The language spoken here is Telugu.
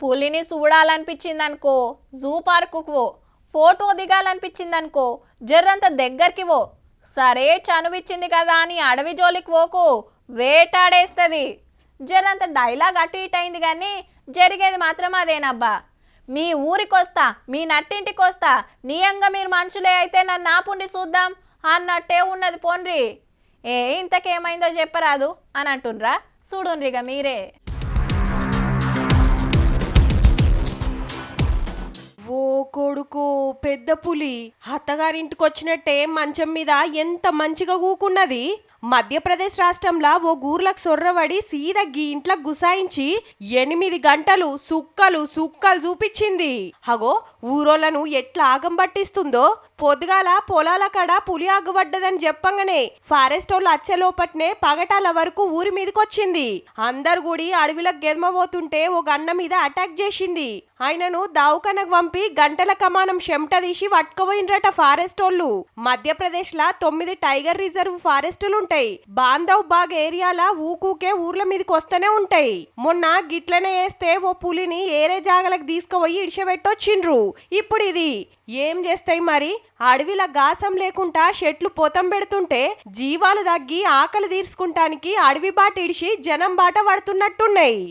పులిని చూడాలనిపించిందనుకో జూ పార్కుకు పో, ఫోటో దిగాలనిపించిందనుకో జర్రంత దగ్గరికి పో. సరే చనువిచ్చింది కదా అని అడవి జోలికి పోకు, వేటాడేస్తుంది. జరంత డైలాగ్ అటు ఇటు అయింది కానీ జరిగేది మాత్రం అదేనబ్బా. మీ ఊరికొస్తా, మీ నట్టింటికొస్తా, నియంగా మీరు మనుషులే అయితే నన్ను ఆపుండి చూద్దాం అన్నట్టే ఉన్నది పోన్రి. ఇంతకేమైందో చెప్పరాదు అని అంటుండ్రా, చూడుండ్రిగా మీరే. ఓ కొడుకో, పెద్ద పులి అత్తగారింటికొచ్చినట్టే మంచం మీద ఎంత మంచిగా కూకున్నది. మధ్యప్రదేశ్ రాష్ట్రంలో ఓ గూర్లకు సొర్రబడి సీదా గీ ఇంట్లకు గుసాయించి 8 గంటలు సుక్కలు సుక్కలు చూపించింది. హగో ఊరోళ్లను ఎట్లా ఆగం పట్టిస్తుందో. పొద్దుగాల పొలాల కాడ పులి ఆగుబడ్డదని చెప్పంగానే ఫారెస్ట్ వాళ్ళు అచ్చలోపట్నే పగటాల వరకు ఊరి మీదకొచ్చింది. అందరు గుడి అడవిలకు గెదమబోతుంటే ఓ గన్న మీద అటాక్ చేసింది. ఆయనను దావుకనకు పంపి గంటల కమానం చెమట తీసి పట్టుకుపోయినరట ఫారెస్ట్ వాళ్ళు. మధ్యప్రదేశ్ లా 9 టైగర్ రిజర్వ్ ఫారెస్టులు ఉంటాయి. బాంధవ్ బాగ్ ఏరియాల ఊకూకే ఊర్ల మీదకి వస్తూనే ఉంటాయి. మొన్న గిట్లనే వేస్తే ఓ పులిని ఏరే జాగలకు తీసుకుపోయి ఇడిచబెట్టొచ్చిండ్రు. ఇప్పుడు ఇది ఏం చేస్తాయి మరి? అడవిల గాసం లేకుండా చెట్లు పొతం పెడుతుంటే జీవాలు తగ్గి ఆకలి తీర్చుకుంటానికి అడవి బాట ఇడిచి జనం బాట పడుతున్నట్టున్నాయి.